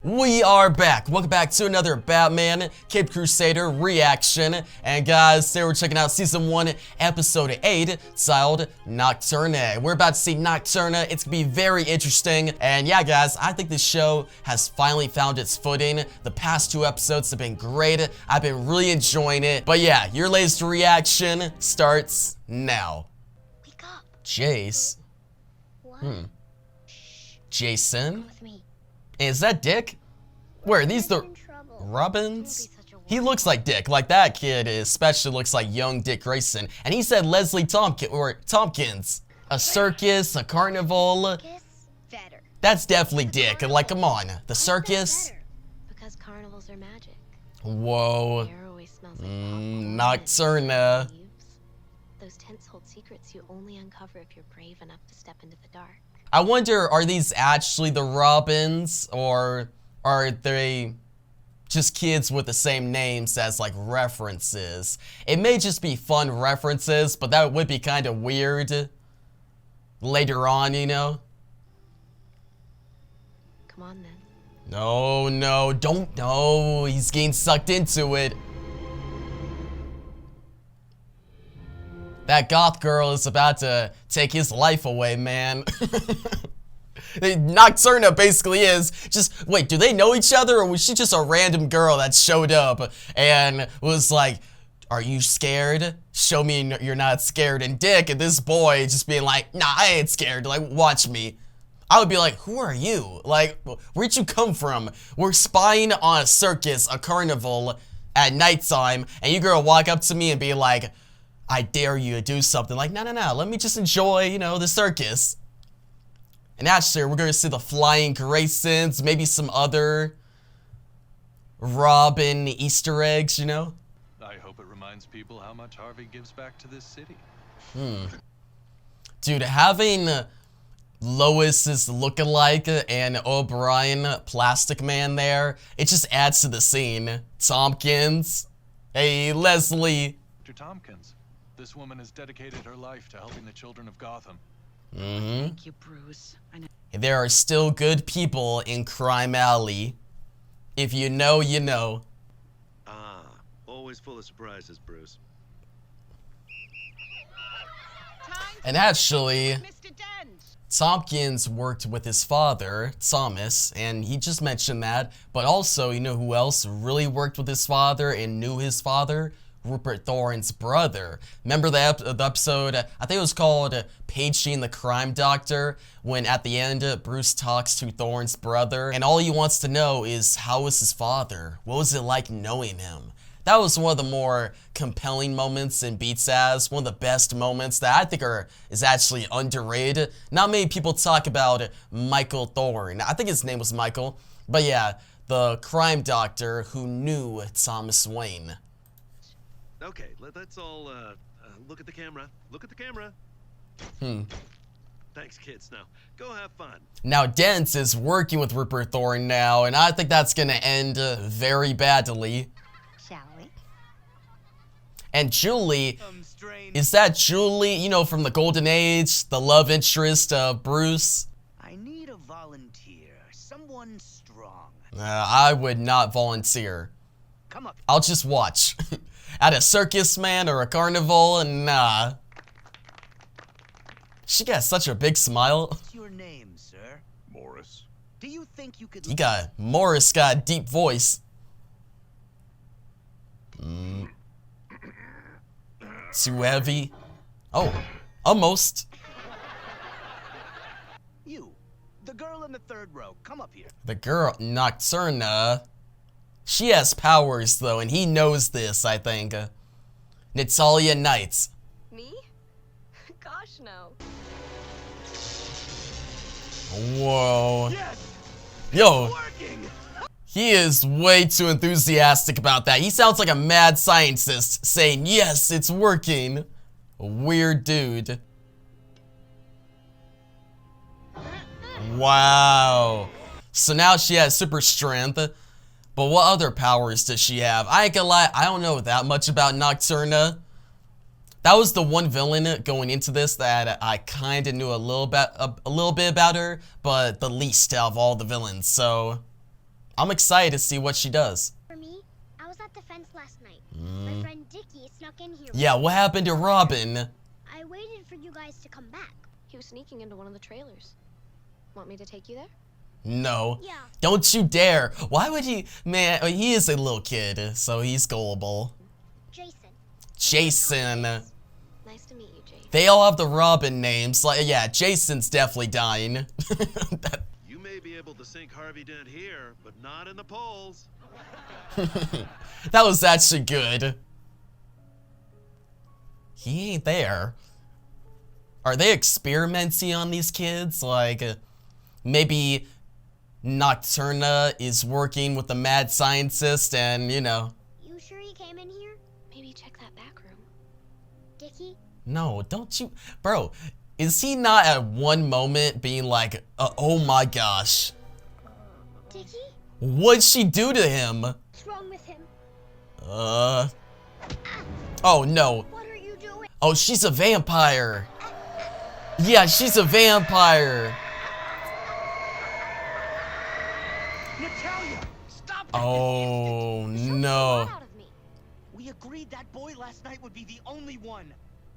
We are back. Welcome back to another Batman Caped Crusader reaction. And guys, today we're checking out Season 1, Episode 8, titled Nocturne. We're about to see Nocturna. It's gonna be very interesting. And yeah, guys, I think this show has finally found its footing. The past 2 episodes have been great. I've been really enjoying it. But yeah, your latest reaction starts now. Wake up. Jace. What? Jason? With me. Is that Dick? Where are these the In trouble. Robins? He looks like Dick. Like that kid especially looks like young Dick Grayson. And he said Leslie Tompkins. A circus, a carnival. Kiss? Better. That's definitely Dick. Like, come on. The circus? Better. Because carnivals are magic. Whoa. The air always smells like popcorn and Nocturna. leaves. Those tents hold secrets you only uncover if you're brave enough to step into the dark. I wonder, are these actually the Robins? Or are they just kids with the same names as like references? It may just be fun references, but that would be kind of weird later on, you know? Come on then. No, don't. No, he's getting sucked into it. That goth girl is about to take his life away, man. Nocturna basically is just, wait, do they know each other, or was she just a random girl that showed up and was like, are you scared? Show me you're not scared. And Dick and this boy just being like, nah, I ain't scared. Like, watch me. I would be like, who are you? Like, where'd you come from? We're spying on a circus, a carnival at nighttime, and you're gonna walk up to me and be like, I dare you to do something. Like, no, let me just enjoy, you know, the circus. And actually, we're gonna see the flying Graysons, maybe some other Robin Easter eggs, you know? I hope it reminds people how much Harvey gives back to this city. Dude, having Lois's look-alike and O'Brien Plastic Man there, it just adds to the scene. Tompkins. Hey, Leslie. Mr. Tompkins, this woman has dedicated her life to helping the children of Gotham. Thank you, Bruce. I know. There are still good people in Crime Alley. If you know, you know. Ah, always full of surprises, Bruce. And actually, Mr. Dent. Tompkins worked with his father, Thomas, and he just mentioned that. But also, you know who else really worked with his father and knew his father? Rupert Thorne's brother. Remember the episode, I think it was called Paging the Crime Doctor, when at the end, Bruce talks to Thorne's brother, and all he wants to know is, how was his father? What was it like knowing him? That was one of the more compelling moments in Beats As, one of the best moments that I think is actually underrated. Not many people talk about Michael Thorne. I think his name was Michael, but yeah, the crime doctor who knew Thomas Wayne. Okay, let's all look at the camera. Look at the camera. Thanks, kids. Now, go have fun. Now, Dent is working with Rupert Thorne now, and I think that's gonna end very badly. Shall we? And Julie, is that Julie, you know, from the Golden Age, the love interest of Bruce? I need a volunteer, someone strong. I would not volunteer. Come up. I'll just watch. At a circus, man, or a carnival, nah. She got such a big smile. What's your name, sir? Morris. Do you think you could? Morris got a deep voice. Too heavy. Oh, almost. You, the girl in the 3rd row, come up here. The girl, Nocturna. She has powers, though, and he knows this, I think. Natalia Knights. Me? Gosh, no. Whoa. Yes, Yo, working. he is way too enthusiastic about that. He sounds like a mad scientist saying, yes, it's working. A weird dude. Wow. So now she has super strength. But what other powers does she have? I ain't gonna lie, I don't know that much about Nocturna. That was the one villain going into this that I kind of knew a little bit about her, but the least of all the villains. So I'm excited to see what she does. For me, I was at the fence last night. My friend Dickie snuck in here. Yeah, what happened to Robin? I waited for you guys to come back. He was sneaking into one of the trailers. Want me to take you there? No. Yeah. Don't you dare. Why would he? Man, he is a little kid, so he's gullible. Jason. Nice to meet you, Jay. They all have the Robin names. Like, yeah, Jason's definitely dying. You may be able to sink Harvey Dent here, but not in the polls. That was actually good. He ain't there. Are they experimenting on these kids? Like, maybe Nocturna is working with the mad scientist and, you know. You sure he came in here? Maybe check that back room. Dickie? No, don't you. Bro, is he not at one moment being like, oh my gosh. Dickie? What'd she do to him? What's wrong with him? Oh no. What are you doing? Oh, she's a vampire. Yeah, she's a vampire. Natalia, stop it! Oh What no. out of me? We agreed that boy last night would be the only one.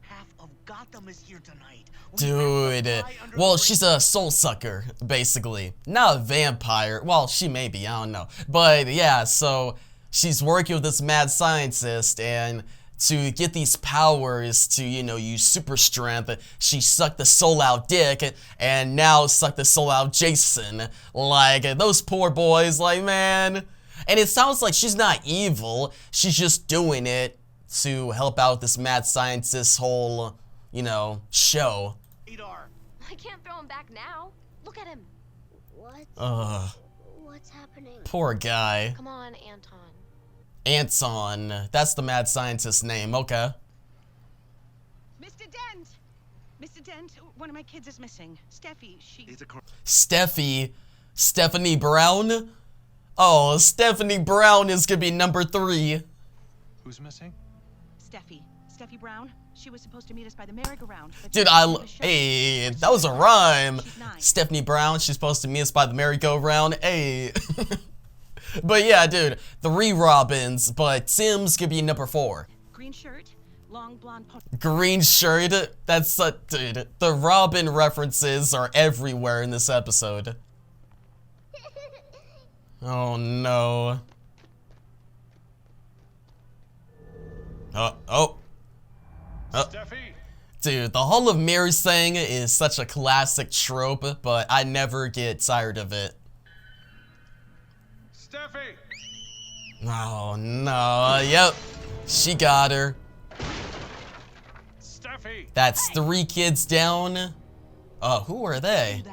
Half of Gotham is here tonight. Dude. Well, she's a soul sucker, basically. Not a vampire. Well, she may be, I don't know. But yeah, so she's working with this mad scientist, and to get these powers to, you know, use super strength, she sucked the soul out Dick, and now sucked the soul out Jason. Like, those poor boys, like, man. And it sounds like she's not evil, she's just doing it to help out this mad scientist's whole, you know, show. I can't throw him back now. Look at him. What? What's happening? Poor guy. Come on, Anton. Anton, that's the mad scientist's name, okay. Mr. Dent! Mr. Dent, one of my kids is missing. Steffi, It's a Stephanie Brown? Oh, Stephanie Brown is gonna be number 3. Who's missing? Steffi Brown. She was supposed to meet us by the merry-go-round. Dude, hey, that was a rhyme. Stephanie Brown, she's supposed to meet us by the merry-go-round, hey. But yeah, dude, 3 Robins, but Tim's gonna be number 4. Green shirt, long blonde Green shirt, that's, dude, the Robin references are everywhere in this episode. Oh no. Steffi! Dude, the Hall of Mirrors thing is such a classic trope, but I never get tired of it. Steffi! Oh no, yep, she got her. Steffi! That's 3 kids down. Who are they?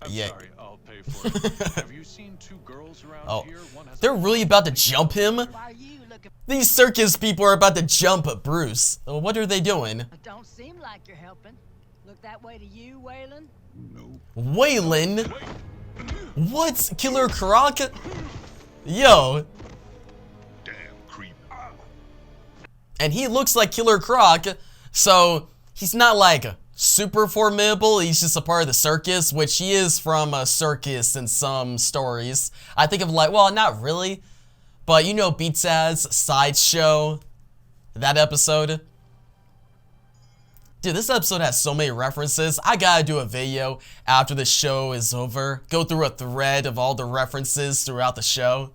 I'm Yeah. sorry, I'll pay for it. Have you seen 2 girls around here? One has They're really about to jump him? These circus people are about to jump Bruce. What are they doing? It don't seem like you're helping. Look that way to you, Waylon. Waylon? What? Killer Croc? Yo. damn creep. And he looks like Killer Croc, so he's not like super formidable. He's just a part of the circus, which he is from a circus in some stories. I think of like, well, not really, but you know Beats as Sideshow, that episode. Dude, this episode has so many references. I gotta do a video after the show is over. Go through a thread of all the references throughout the show.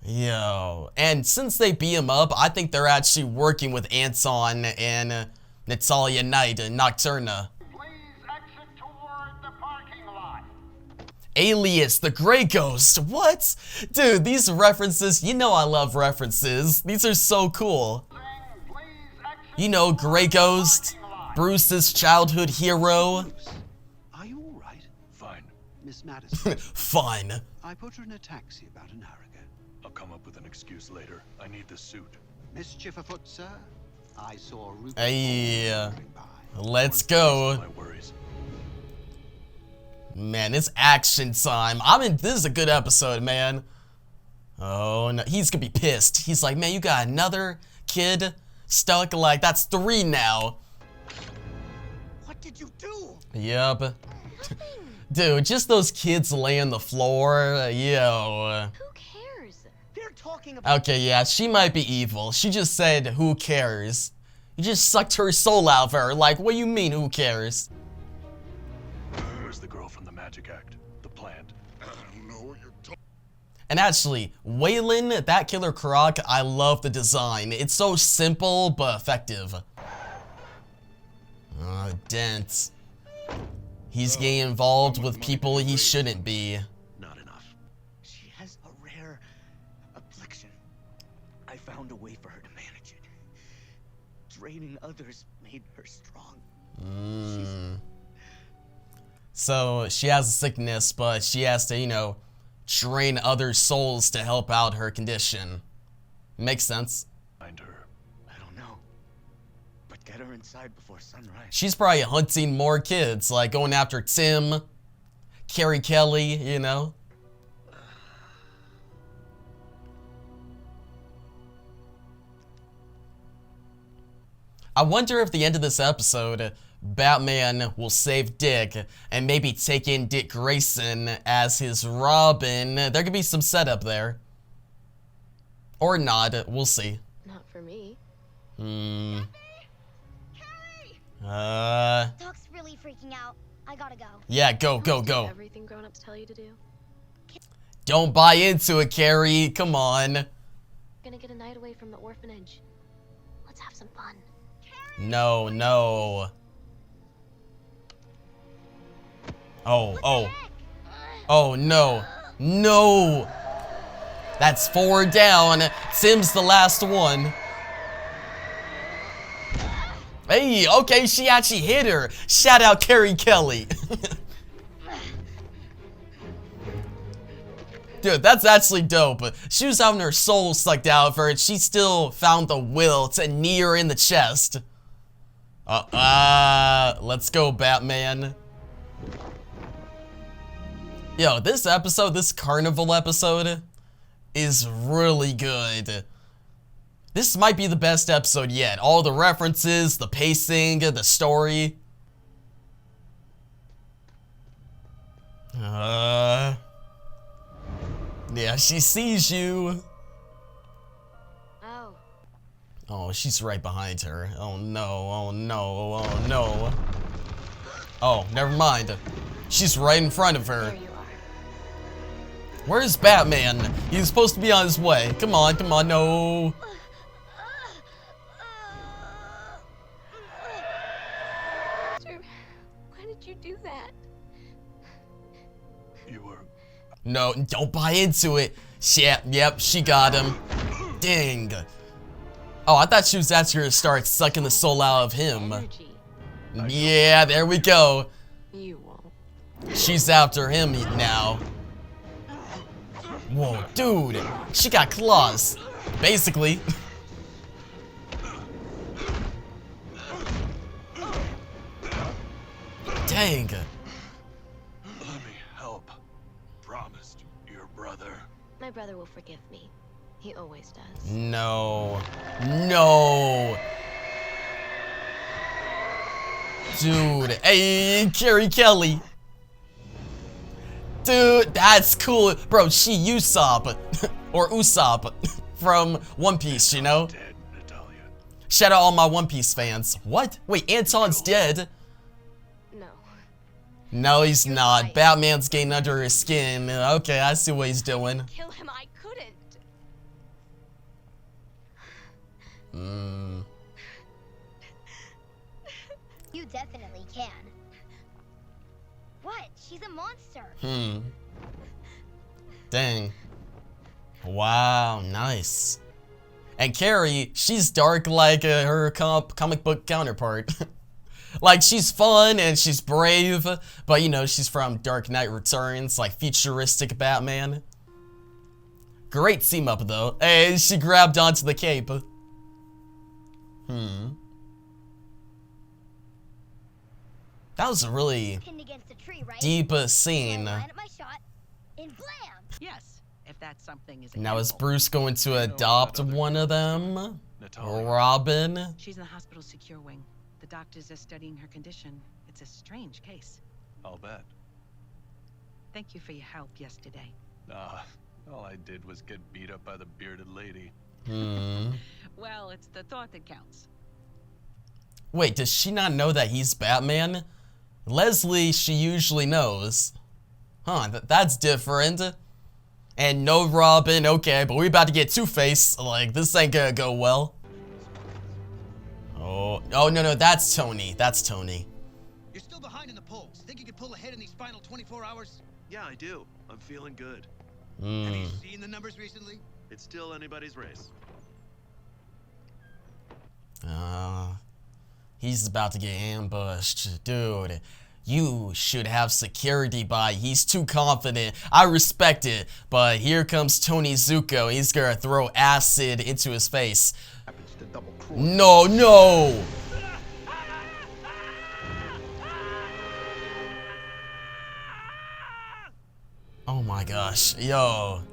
Yo, and since they beat him up, I think they're actually working with Anton and Natalia Knight and Nocturna. Please exit toward the parking lot. Alias, the Grey Ghost. What? Dude, these references, you know I love references. These are so cool. You know, Grey Ghost, Bruce's childhood hero. Are you all right? Fine. Miss Madison, Fine. I put her in a taxi about an hour ago. I'll come up with an excuse later. I need the suit. Mischief afoot, sir? I saw Rupert Hey, going by. let's go. My worries. Man, it's action time. This is a good episode, man. Oh, no, he's gonna be pissed. He's like, man, you got another kid stuck? Like, that's 3 now. What did you do? Yep. Dude, just those kids laying on the floor, yo. Who cares? They're talking about. Okay, yeah, she might be evil. She just said, who cares? You just sucked her soul out of her. Like, what do you mean, who cares? Where's the girl from the magic act? The plant? I don't know what you're talking. And actually, Waylon, that killer croc, I love the design. It's so simple, but effective. Dent. He's getting involved with people he shouldn't be. Not enough. She has a rare affliction. I found a way for her to manage it. Draining others made her strong. So she has a sickness, but she has to, you know, drain other souls to help out her condition. Makes sense. Find her. I don't know. But get her inside before sunrise. She's probably hunting more kids, like going after Tim, Carrie Kelly, you know. I wonder if at the end of this episode, Batman will save Dick and maybe take in Dick Grayson as his Robin. There could be some setup there. Or not, we'll see. Not for me. Doc's really freaking out. I gotta go. Yeah, go. Everything grown-ups tell you to do. Don't buy into it, Carrie. Come on. Gonna get a night away from the orphanage. Let's have some fun. No. Oh, no. No. That's 4 down. Tim's the last one. Hey, okay, she actually hit her. Shout out Carrie Kelly. Dude, that's actually dope. She was having her soul sucked out of her, and she still found the will to knee her in the chest. Let's go, Batman. Yo, this episode, this carnival episode, is really good. This might be the best episode yet. All the references, the pacing, the story. Yeah, she sees you. Oh. Oh, she's right behind her. Oh no. Oh, never mind. She's right in front of her. There you are. Where's Batman? He's supposed to be on his way. Come on, no. Why did you do that? You were. No, don't buy into it. Shit, yep, she got him. Dang. Oh, I thought she was actually gonna start sucking the soul out of him. Energy. Yeah, there we go. You won't. She's after him now. Whoa, dude, she got claws, basically. Dang. Let me help. Promised your brother. My brother will forgive me. He always does. No. Dude, hey, Carrie Kelly. Dude, that's cool. Bro, she Usopp, or Usopp, from One Piece, you know? Dead, Natalia. Shout out all my One Piece fans. What? Wait, Anton's dead? No. No, he's You're not. right. Batman's getting under his skin. Okay, I see what he's doing. Kill him, I couldn't. You definitely can. What? She's a monster. Dang. Wow, nice. And Carrie, she's dark like her comic book counterpart. Like, she's fun and she's brave, but you know, she's from Dark Knight Returns, like futuristic Batman. Great team up though. Hey, she grabbed onto the cape. That was a really Pinned against a tree, right? deep scene. Line up my shot, and blam! Yes, if that's something is. Now is Bruce going to adopt one of them? Natalia. Robin? She's in the hospital's secure wing. The doctors are studying her condition. It's a strange case. I'll bet. Thank you for your help yesterday. All I did was get beat up by the bearded lady. Well, it's the thought that counts. Wait, does she not know that he's Batman? Leslie, she usually knows. Huh, that's different. And no Robin, okay, but we about to get Two-Face. Like, this ain't gonna go well. Oh, no, that's Tony. That's Tony. You're still behind in the polls. Think you can pull ahead in these final 24 hours? Yeah, I do. I'm feeling good. Have you seen the numbers recently? It's still anybody's race. He's about to get ambushed. Dude, you should have security by. He's too confident. I respect it. But here comes Tony Zuko. He's gonna throw acid into his face. No! Oh my gosh, yo.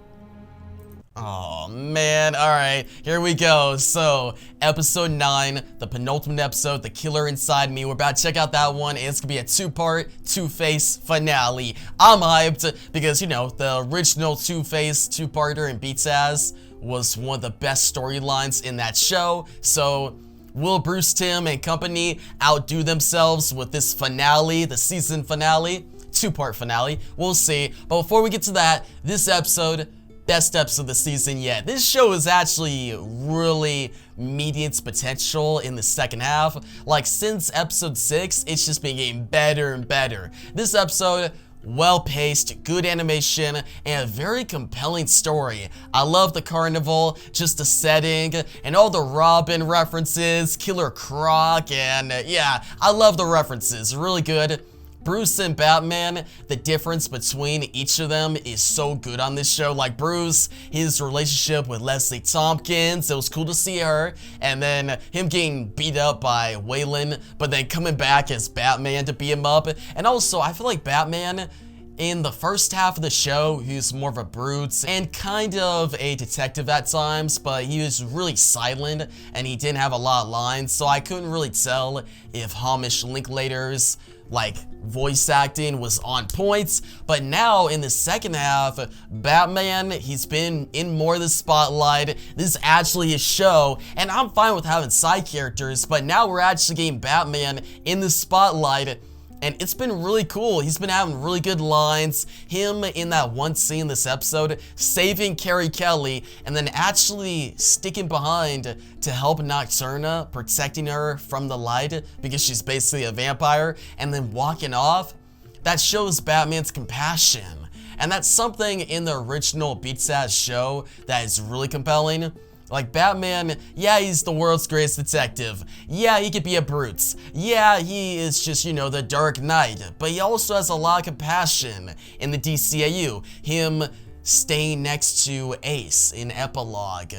Oh man, alright, here we go. So, episode 9, the penultimate episode, The Killer Inside Me. We're about to check out that one. It's gonna be a 2-part Two-Face finale. I'm hyped because, you know, the original Two-Face 2-parter in Beats Ass was one of the best storylines in that show. So, will Bruce Timm and company outdo themselves with this finale, the season finale? 2-part finale, we'll see. But before we get to that, this episode, best episode of the season yet. This show is actually really meeting its potential in the second half. Like, since episode 6, it's just been getting better and better. This episode, well-paced, good animation, and a very compelling story. I love the carnival, just the setting, and all the Robin references, Killer Croc, and yeah, I love the references, really good. Bruce and Batman, the difference between each of them is so good on this show. Like Bruce, his relationship with Leslie Tompkins, it was cool to see her. And then him getting beat up by Waylon, but then coming back as Batman to beat him up. And also, I feel like Batman, in the first half of the show, he was more of a brute and kind of a detective at times, but he was really silent and he didn't have a lot of lines, so I couldn't really tell if Hamish Linklater's like voice acting was on point. But now in the second half, Batman, he's been in more of the spotlight. This is actually his show, and I'm fine with having side characters, but now we're actually getting Batman in the spotlight. And it's been really cool. He's been having really good lines. Him in that one scene this episode, saving Carrie Kelly, and then actually sticking behind to help Nocturna, protecting her from the light because she's basically a vampire, and then walking off. That shows Batman's compassion. And that's something in the original Beats Ass show that is really compelling. Like, Batman, yeah, he's the world's greatest detective. Yeah, he could be a brute. Yeah, he is just, you know, the Dark Knight. But he also has a lot of compassion in the DCAU. Him staying next to Ace in Epilogue.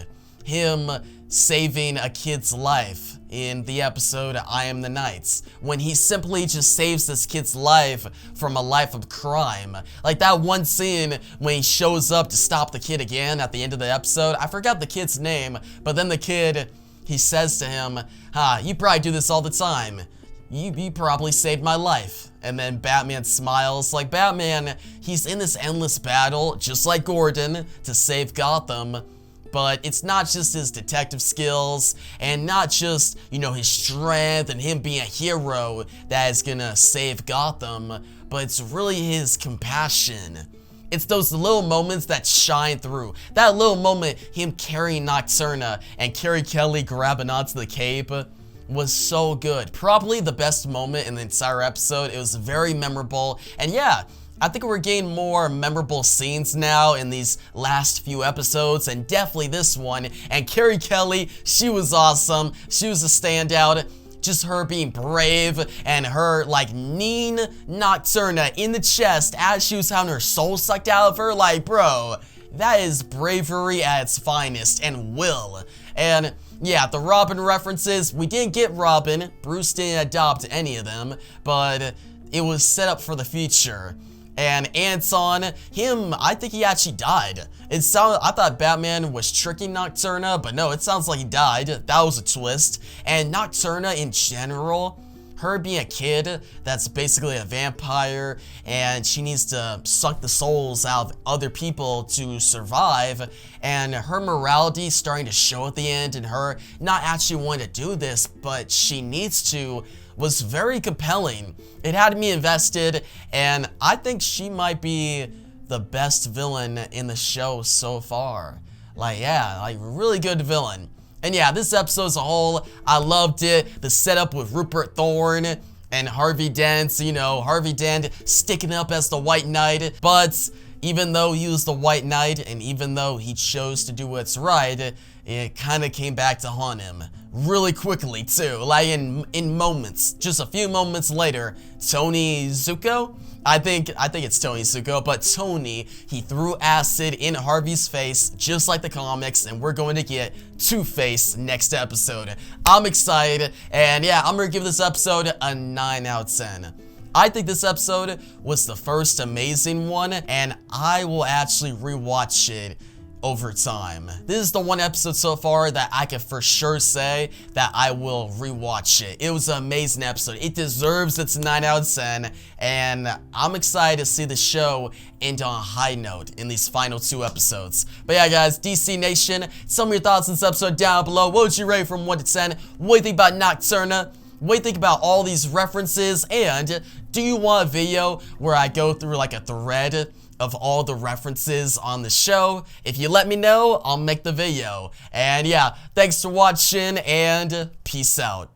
Him saving a kid's life in the episode I Am the Knights, when he simply just saves this kid's life from a life of crime. Like that one scene when he shows up to stop the kid again at the end of the episode. I forgot the kid's name, but then the kid, he says to him, you probably do this all the time. You probably saved my life. And then Batman smiles. Like, Batman, he's in this endless battle, just like Gordon, to save Gotham. But it's not just his detective skills and not just, you know, his strength and him being a hero that is gonna save Gotham, but it's really his compassion. It's those little moments that shine through. That little moment, him carrying Nocturna and Carrie Kelly grabbing onto the cape, was so good. Probably the best moment in the entire episode. It was very memorable. And yeah, I think we're getting more memorable scenes now in these last few episodes, and definitely this one. And Carrie Kelly, she was awesome. She was a standout. Just her being brave and her like kneeing Nocturna in the chest as she was having her soul sucked out of her. Like, bro, that is bravery at its finest and will. And yeah, the Robin references, we didn't get Robin. Bruce didn't adopt any of them, but it was set up for the future. And Anton, him, I think he actually died. I thought Batman was tricking Nocturna, but no, it sounds like he died. That was a twist. And Nocturna in general, her being a kid that's basically a vampire and she needs to suck the souls out of other people to survive, and her morality starting to show at the end and her not actually wanting to do this but she needs to, was very compelling. It had me invested, and I think she might be the best villain in the show so far. Like, yeah, like really good villain. And yeah, this episode as a whole, I loved it. The setup with Rupert Thorne and Harvey Dent, you know, Harvey Dent sticking up as the White Knight. But even though he was the White Knight and even though he chose to do what's right, it kind of came back to haunt him really quickly too. Like in moments, just a few moments later, Tony Zuko? I think it's Tony Zuko, but Tony, he threw acid in Harvey's face just like the comics, and we're going to get Two-Face next episode. I'm excited, and yeah, I'm gonna give this episode a 9 out of 10. I think this episode was the first amazing one, and I will actually rewatch it over time. This is the one episode so far that I can for sure say that I will rewatch it. It was an amazing episode. It deserves its 9 out of 10, and I'm excited to see the show end on a high note in these final 2 episodes. But yeah, guys, DC Nation, tell me your thoughts on this episode down below. What would you rate from 1 to 10? What do you think about Nocturna? What do you think about all these references? And do you want a video where I go through like a thread of all the references on the show? If you let me know, I'll make the video. And yeah, thanks for watching and peace out.